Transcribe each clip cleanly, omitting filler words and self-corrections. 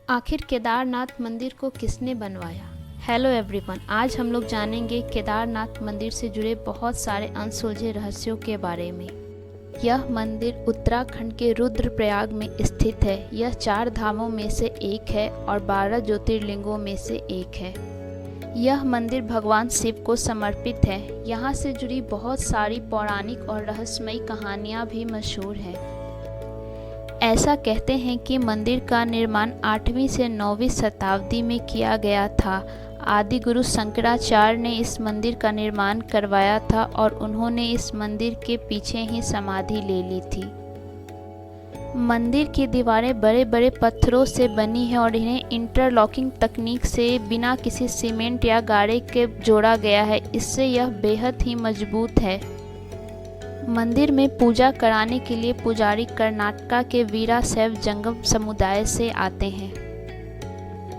आखिर केदारनाथ मंदिर को किसने बनवाया? हेलो एवरीवन, आज हम लोग जानेंगे केदारनाथ मंदिर से जुड़े बहुत सारे अनसुलझे रहस्यों के बारे में। यह मंदिर उत्तराखंड के रुद्रप्रयाग में स्थित है। यह 4 धामों में से एक है और 12 ज्योतिर्लिंगों में से एक है। यह मंदिर भगवान शिव को समर्पित है। यहाँ से जुड़ी बहुत सारी पौराणिक और रहस्यमयी कहानियाँ भी मशहूर हैं। ऐसा कहते हैं कि मंदिर का निर्माण 8वीं से 9वीं शताब्दी में किया गया था। आदि गुरु शंकराचार्य ने इस मंदिर का निर्माण करवाया था और उन्होंने इस मंदिर के पीछे ही समाधि ले ली थी। मंदिर की दीवारें बड़े बड़े पत्थरों से बनी हैं और इन्हें इंटरलॉकिंग तकनीक से बिना किसी सीमेंट या गारे के जोड़ा गया है। इससे यह बेहद ही मजबूत है। मंदिर में पूजा कराने के लिए पुजारी कर्नाटका के वीराशैव जंगम समुदाय से आते हैं।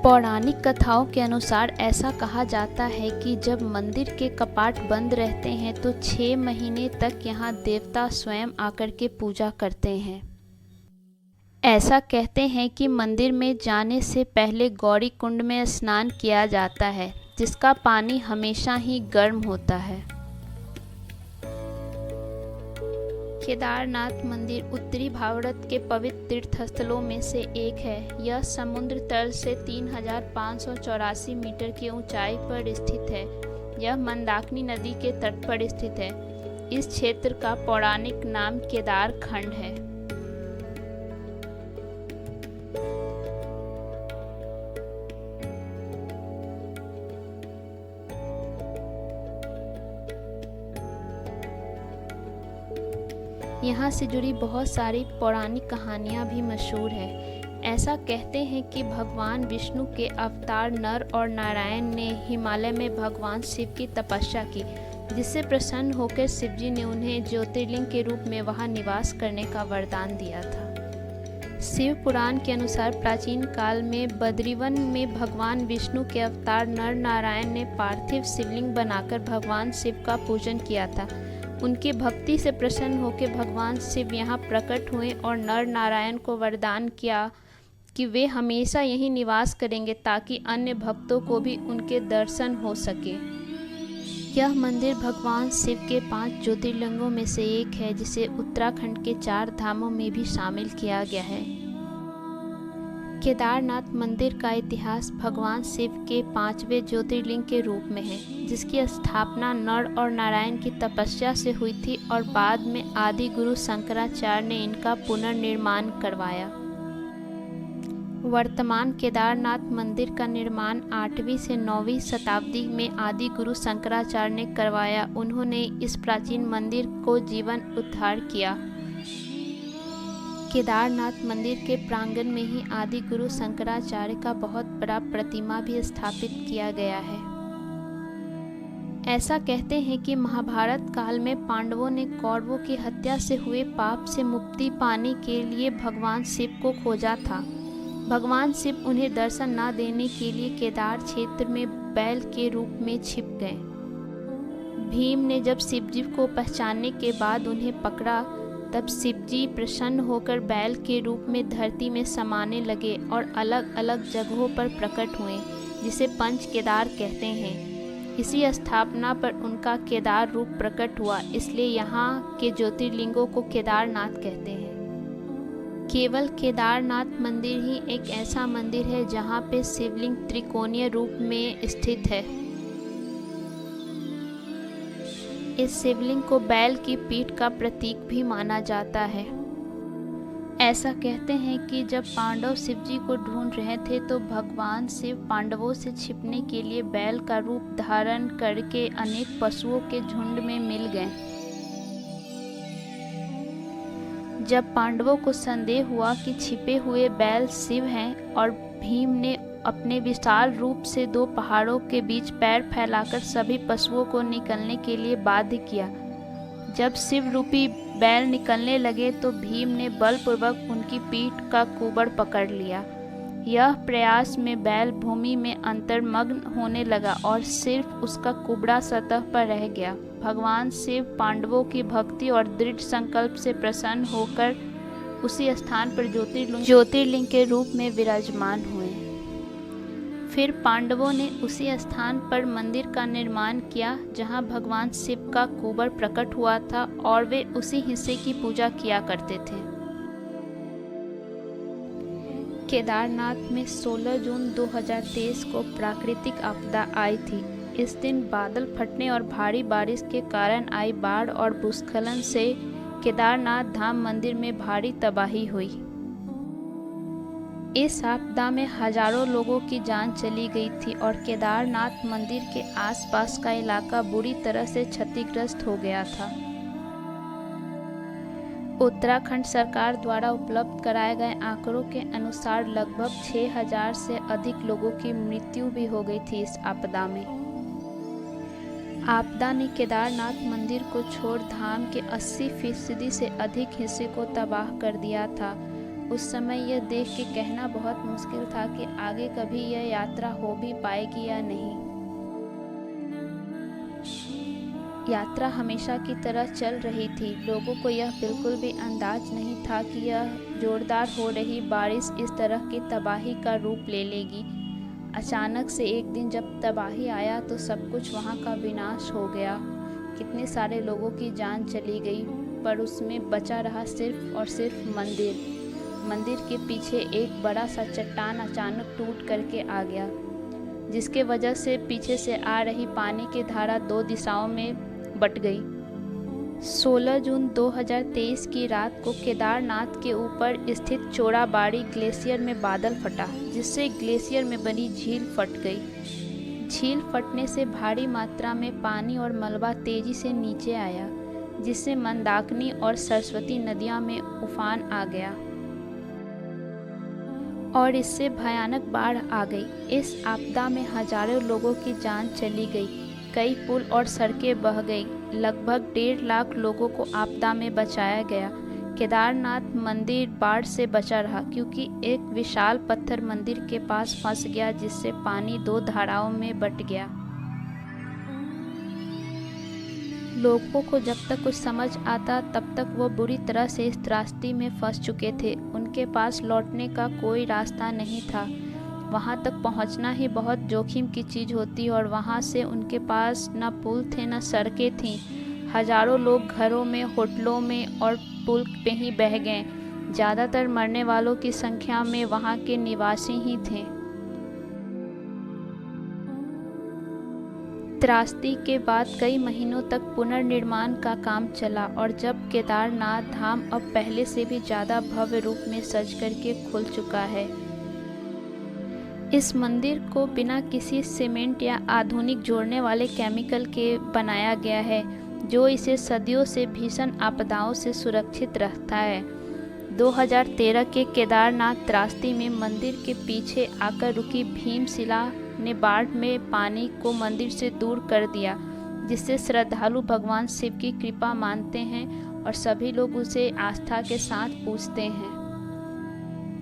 पौराणिक कथाओं के अनुसार ऐसा कहा जाता है कि जब मंदिर के कपाट बंद रहते हैं तो 6 महीने तक यहाँ देवता स्वयं आकर के पूजा करते हैं। ऐसा कहते हैं कि मंदिर में जाने से पहले गौरी कुंड में स्नान किया जाता है, जिसका पानी हमेशा ही गर्म होता है। केदारनाथ मंदिर उत्तरी भारत के पवित्र तीर्थस्थलों में से एक है। यह समुद्र तल से 3584 मीटर की ऊंचाई पर स्थित है। यह मंदाकिनी नदी के तट पर स्थित है। इस क्षेत्र का पौराणिक नाम केदार खंड है। यहाँ से जुड़ी बहुत सारी पौराणिक कहानियाँ भी मशहूर हैं। ऐसा कहते हैं कि भगवान विष्णु के अवतार नर और नारायण ने हिमालय में भगवान शिव की तपस्या की, जिससे प्रसन्न होकर शिवजी ने उन्हें ज्योतिर्लिंग के रूप में वहाँ निवास करने का वरदान दिया था। शिव पुराण के अनुसार प्राचीन काल में बद्रीवन में भगवान विष्णु के अवतार नर नारायण ने पार्थिव शिवलिंग बनाकर भगवान शिव का पूजन किया था। उनकी भक्ति से प्रसन्न होकर भगवान शिव यहाँ प्रकट हुए और नर नारायण को वरदान किया कि वे हमेशा यहीं निवास करेंगे ताकि अन्य भक्तों को भी उनके दर्शन हो सके। यह मंदिर भगवान शिव के 5 ज्योतिर्लिंगों में से एक है, जिसे उत्तराखंड के 4 धामों में भी शामिल किया गया है। केदारनाथ मंदिर का इतिहास भगवान शिव के 5वें ज्योतिर्लिंग के रूप में है, जिसकी स्थापना नर और नारायण की तपस्या से हुई थी और बाद में आदि गुरु शंकराचार्य ने इनका पुनर्निर्माण करवाया। वर्तमान केदारनाथ मंदिर का निर्माण 8वीं से 9वीं शताब्दी में आदि गुरु शंकराचार्य ने करवाया। उन्होंने इस प्राचीन मंदिर को जीवन उद्धार किया। केदारनाथ मंदिर के प्रांगण में ही आदि गुरु शंकराचार्य का बहुत बड़ा प्रतिमा भी स्थापित किया गया है। ऐसा कहते हैं कि महाभारत काल में पांडवों ने कौरवों की हत्या से हुए पाप से मुक्ति पाने के लिए भगवान शिव को खोजा था। भगवान शिव उन्हें दर्शन न देने के लिए केदार क्षेत्र में बैल के रूप में छिप गए। भीम ने जब शिवजी को पहचानने के बाद उन्हें पकड़ा, तब शिवजी प्रसन्न होकर बैल के रूप में धरती में समाने लगे और अलग अलग जगहों पर प्रकट हुए, जिसे पंच केदार कहते हैं। इसी स्थापना पर उनका केदार रूप प्रकट हुआ, इसलिए यहाँ के ज्योतिर्लिंगों को केदारनाथ कहते हैं। केवल केदारनाथ मंदिर ही एक ऐसा मंदिर है जहाँ पे शिवलिंग त्रिकोणीय रूप में स्थित है। इस शिवलिंग को बैल की पीठ का प्रतीक भी माना जाता है। ऐसा कहते हैं कि जब पांडव शिवजी को ढूंढ रहे थे तो भगवान शिव पांडवों से छिपने के लिए बैल का रूप धारण करके अनेक पशुओं के झुंड में मिल गए। जब पांडवों को संदेह हुआ कि छिपे हुए बैल शिव हैं और भीम ने अपने विशाल रूप से 2 पहाड़ों के बीच पैर फैलाकर सभी पशुओं को निकलने के लिए बाध्य किया। जब शिव रूपी बैल निकलने लगे तो भीम ने बलपूर्वक उनकी पीठ का कुबड़ पकड़ लिया। यह प्रयास में बैल भूमि में अंतर्मग्न होने लगा और सिर्फ उसका कुबड़ा सतह पर रह गया। भगवान शिव पांडवों की भक्ति और दृढ़ संकल्प से प्रसन्न होकर उसी स्थान पर ज्योतिर्लिंग के रूप में विराजमान हुए। फिर पांडवों ने उसी स्थान पर मंदिर का निर्माण किया जहां भगवान शिव का कुबर प्रकट हुआ था और वे उसी हिस्से की पूजा किया करते थे। केदारनाथ में 16 जून 2023 को प्राकृतिक आपदा आई थी। इस दिन बादल फटने और भारी बारिश के कारण आई बाढ़ और भूस्खलन से केदारनाथ धाम मंदिर में भारी तबाही हुई। इस आपदा में हजारों लोगों की जान चली गई थी और केदारनाथ मंदिर के आसपास का इलाका बुरी तरह से क्षतिग्रस्त हो गया था। उत्तराखंड सरकार द्वारा उपलब्ध कराए गए आंकड़ों के अनुसार लगभग 6000 से अधिक लोगों की मृत्यु भी हो गई थी इस आपदा में। आपदा ने केदारनाथ मंदिर को छोड़ धाम के 80% से अधिक हिस्से को तबाह कर दिया था। उस समय यह देख के कहना बहुत मुश्किल था कि आगे कभी यह यात्रा हो भी पाएगी या नहीं। यात्रा हमेशा की तरह चल रही थी। लोगों को यह बिल्कुल भी अंदाज नहीं था कि यह जोरदार हो रही बारिश इस तरह की तबाही का रूप ले लेगी। अचानक से एक दिन जब तबाही आया तो सब कुछ वहाँ का विनाश हो गया। कितने सारे लोगों की जान चली गई, पर उसमें बचा रहा सिर्फ और सिर्फ मंदिर। मंदिर के पीछे एक बड़ा सा चट्टान अचानक टूट करके आ गया, जिसके वजह से पीछे से आ रही पानी की धारा 2 दिशाओं में बट गई। 16 जून 2023 की रात को केदारनाथ के ऊपर स्थित चोराबाड़ी ग्लेशियर में बादल फटा, जिससे ग्लेशियर में बनी झील फट गई। झील फटने से भारी मात्रा में पानी और मलबा तेजी से नीचे आया, जिससे मंदाकिनी और सरस्वती नदियां में उफान आ गया और इससे भयानक बाढ़ आ गई। इस आपदा में हजारों लोगों की जान चली गई, कई पुल और सड़कें बह गई। लगभग 1.5 लाख लोगों को आपदा में बचाया गया। केदारनाथ मंदिर बाढ़ से बचा रहा क्योंकि एक विशाल पत्थर मंदिर के पास फंस गया, जिससे पानी 2 धाराओं में बट गया। लोगों को जब तक कुछ समझ आता तब तक वो बुरी तरह से इस त्रासदी में फंस चुके थे। उनके पास लौटने का कोई रास्ता नहीं था। वहाँ तक पहुँचना ही बहुत जोखिम की चीज़ होती और वहाँ से उनके पास न पुल थे न सड़कें थीं। हजारों लोग घरों में, होटलों में और पुल पे ही बह गए। ज़्यादातर मरने वालों की संख्या में वहाँ के निवासी ही थे। त्रासदी के बाद कई महीनों तक पुनर्निर्माण का काम चला और जब केदारनाथ धाम अब पहले से भी ज़्यादा भव्य रूप में सज करके खुल चुका है। इस मंदिर को बिना किसी सीमेंट या आधुनिक जोड़ने वाले केमिकल के बनाया गया है, जो इसे सदियों से भीषण आपदाओं से सुरक्षित रखता है। 2013 के केदारनाथ त्रासदी में मंदिर के पीछे आकर रुकी भीमशिला ने बाढ़ में पानी को मंदिर से दूर कर दिया, जिससे श्रद्धालु भगवान शिव की कृपा मानते हैं और सभी लोग उसे आस्था के साथ पूजते हैं।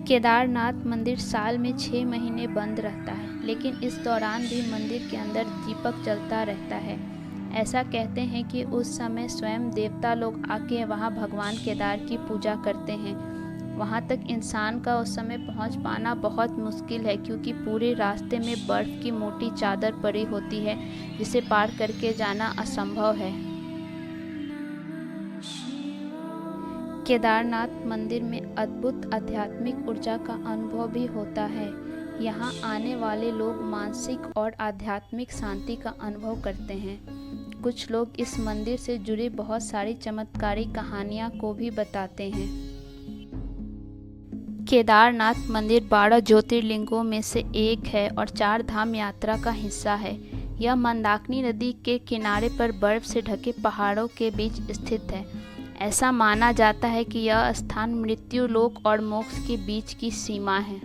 केदारनाथ मंदिर साल में 6 महीने बंद रहता है, लेकिन इस दौरान भी मंदिर के अंदर दीपक जलता रहता है। ऐसा कहते हैं कि उस समय स्वयं देवता लोग आके वहाँ भगवान केदार की पूजा करते हैं। वहाँ तक इंसान का उस समय पहुँच पाना बहुत मुश्किल है, क्योंकि पूरे रास्ते में बर्फ़ की मोटी चादर पड़ी होती है, जिसे पार करके जाना असंभव है। केदारनाथ मंदिर में अद्भुत आध्यात्मिक ऊर्जा का अनुभव भी होता है। यहाँ आने वाले लोग मानसिक और आध्यात्मिक शांति का अनुभव करते हैं। कुछ लोग इस मंदिर से जुड़ी बहुत सारी चमत्कारी कहानियाँ को भी बताते हैं। केदारनाथ मंदिर 12 ज्योतिर्लिंगों में से एक है और 4 धाम यात्रा का हिस्सा है। यह मंदाकिनी नदी के किनारे पर बर्फ से ढके पहाड़ों के बीच स्थित है। ऐसा माना जाता है कि यह स्थान मृत्यु लोक और मोक्ष के बीच की सीमा है।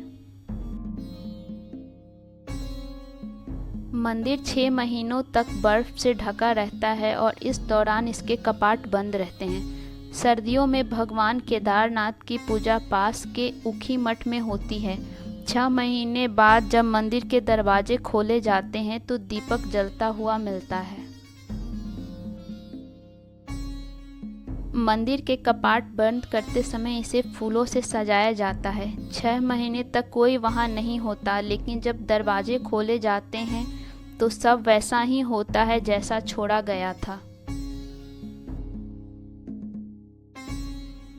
मंदिर 6 महीनों तक बर्फ से ढका रहता है और इस दौरान इसके कपाट बंद रहते हैं। सर्दियों में भगवान केदारनाथ की पूजा पास के ऊखी मठ में होती है। 6 महीने बाद जब मंदिर के दरवाजे खोले जाते हैं तो दीपक जलता हुआ मिलता है। मंदिर के कपाट बंद करते समय इसे फूलों से सजाया जाता है। 6 महीने तक कोई वहां नहीं होता, लेकिन जब दरवाजे खोले जाते हैं तो सब वैसा ही होता है जैसा छोड़ा गया था।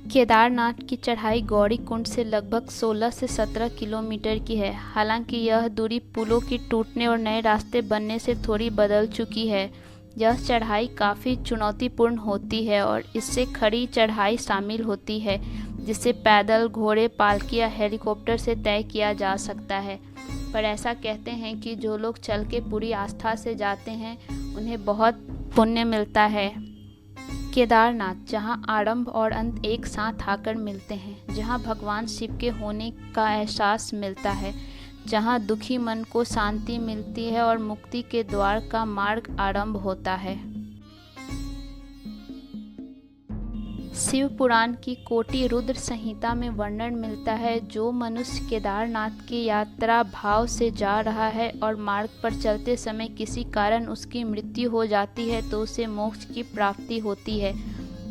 केदारनाथ की चढ़ाई गौरी कुंड से लगभग 16 से 17 किलोमीटर की है। हालांकि यह दूरी पुलों की टूटने और नए रास्ते बनने से थोड़ी बदल चुकी है। यह चढ़ाई काफ़ी चुनौतीपूर्ण होती है और इससे खड़ी चढ़ाई शामिल होती है, जिसे पैदल, घोड़े, पालकी या हेलीकॉप्टर से तय किया जा सकता है। पर ऐसा कहते हैं कि जो लोग चल के पूरी आस्था से जाते हैं उन्हें बहुत पुण्य मिलता है। केदारनाथ, जहां आरंभ और अंत एक साथ आकर मिलते हैं, जहां भगवान शिव के होने का एहसास मिलता है, जहां दुखी मन को शांति मिलती है और मुक्ति के द्वार का मार्ग आरंभ होता है। शिव पुराण की कोटि रुद्र संहिता में वर्णन मिलता है, जो मनुष्य केदारनाथ की यात्रा भाव से जा रहा है और मार्ग पर चलते समय किसी कारण उसकी मृत्यु हो जाती है तो उसे मोक्ष की प्राप्ति होती है।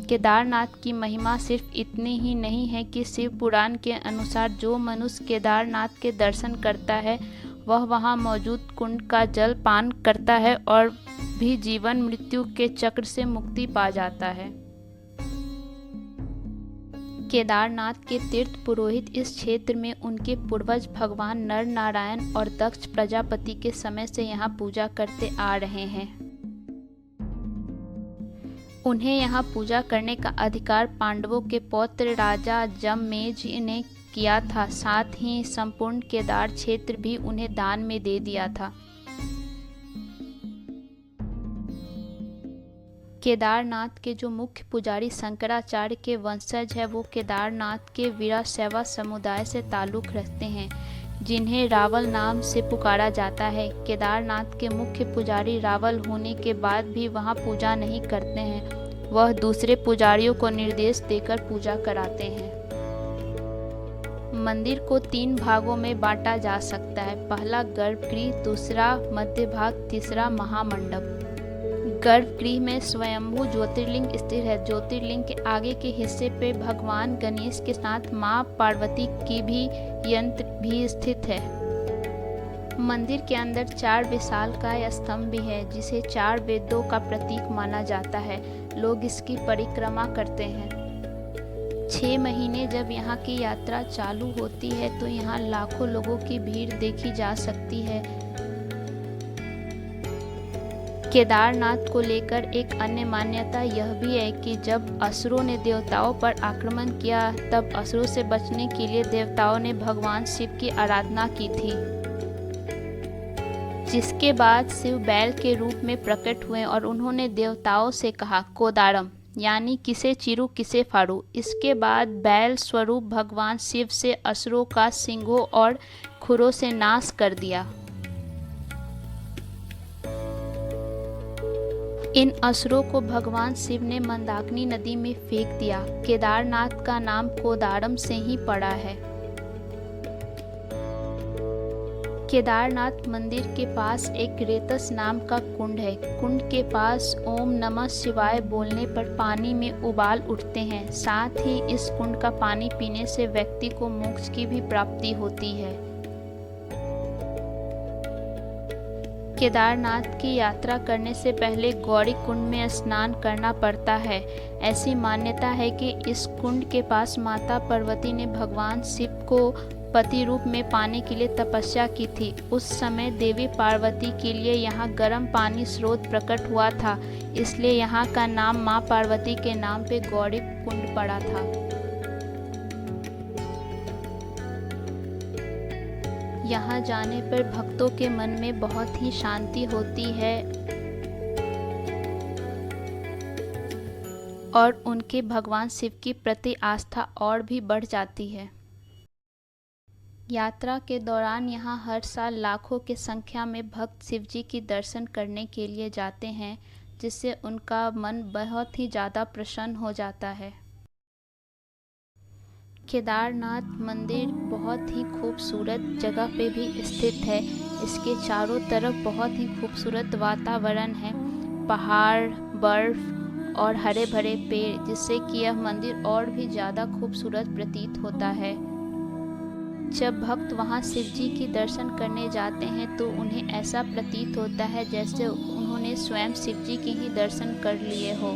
केदारनाथ की महिमा सिर्फ इतनी ही नहीं है कि शिव पुराण के अनुसार जो मनुष्य केदारनाथ के दर्शन करता है वह वहां मौजूद कुंड का जल पान करता है और भी जीवन मृत्यु के चक्र से मुक्ति पा जाता है। केदारनाथ के तीर्थ पुरोहित इस क्षेत्र में उनके पूर्वज भगवान नर नारायण और दक्ष प्रजापति के समय से यहाँ पूजा करते आ रहे हैं। उन्हें यहाँ पूजा करने का अधिकार पांडवों के पौत्र राजा जममेज ने किया था। साथ ही संपूर्ण केदार क्षेत्र भी उन्हें दान में दे दिया था। केदारनाथ के जो मुख्य पुजारी शंकराचार्य के वंशज है, वो केदारनाथ के वीराशैव समुदाय से ताल्लुक़ रखते हैं, जिन्हें रावल नाम से पुकारा जाता है। केदारनाथ के मुख्य पुजारी रावल होने के बाद भी वहाँ पूजा नहीं करते हैं, वह दूसरे पुजारियों को निर्देश देकर पूजा कराते हैं। मंदिर को 3 भागों में बांटा जा सकता है। पहला गर्भगृह, दूसरा मध्य भाग, तीसरा महामंडप। गर्भगृह में स्वयंभू ज्योतिर्लिंग स्थित है। ज्योतिर्लिंग के आगे के हिस्से पे भगवान गणेश के साथ मां पार्वती की भी यंत्र भी स्थित है। मंदिर के अंदर 4 विशालकाय स्तंभ भी है, जिसे 4 वेदों का प्रतीक माना जाता है। लोग इसकी परिक्रमा करते हैं। 6 महीने जब यहाँ की यात्रा चालू होती है तो यहाँ लाखों लोगों की भीड़ देखी जा सकती है। केदारनाथ को लेकर एक अन्य मान्यता यह भी है कि जब असुरों ने देवताओं पर आक्रमण किया, तब असुरों से बचने के लिए देवताओं ने भगवान शिव की आराधना की थी, जिसके बाद शिव बैल के रूप में प्रकट हुए और उन्होंने देवताओं से कहा, कोदारम, यानी किसे चीरू किसे फाड़ू। इसके बाद बैल स्वरूप भगवान शिव से असुरों का सिंगों और खुरों से नाश कर दिया। इन असुरों को भगवान शिव ने मंदाकिनी नदी में फेंक दिया। केदारनाथ का नाम कोदारम से ही पड़ा है। केदारनाथ मंदिर के पास एक रेतस नाम का कुंड है। कुंड के पास ओम नमः शिवाय बोलने पर पानी में उबाल उठते हैं। साथ ही इस कुंड का पानी पीने से व्यक्ति को मोक्ष की भी प्राप्ति होती है। केदारनाथ की यात्रा करने से पहले गौरी कुंड में स्नान करना पड़ता है। ऐसी मान्यता है कि इस कुंड के पास माता पार्वती ने भगवान शिव को पति रूप में पाने के लिए तपस्या की थी। उस समय देवी पार्वती के लिए यहाँ गर्म पानी स्रोत प्रकट हुआ था, इसलिए यहाँ का नाम माँ पार्वती के नाम पे गौरी कुंड पड़ा था। यहाँ जाने पर भक्तों के मन में बहुत ही शांति होती है और उनके भगवान शिव की प्रति आस्था और भी बढ़ जाती है। यात्रा के दौरान यहाँ हर साल लाखों की संख्या में भक्त शिव जी की दर्शन करने के लिए जाते हैं, जिससे उनका मन बहुत ही ज़्यादा प्रसन्न हो जाता है। केदारनाथ मंदिर बहुत ही खूबसूरत जगह पे भी स्थित है। इसके चारों तरफ बहुत ही खूबसूरत वातावरण है। पहाड़, बर्फ और हरे भरे पेड़, जिससे कि यह मंदिर और भी ज़्यादा खूबसूरत प्रतीत होता है। जब भक्त वहां शिव जी की दर्शन करने जाते हैं तो उन्हें ऐसा प्रतीत होता है जैसे उन्होंने स्वयं शिव जी के ही दर्शन कर लिए हो।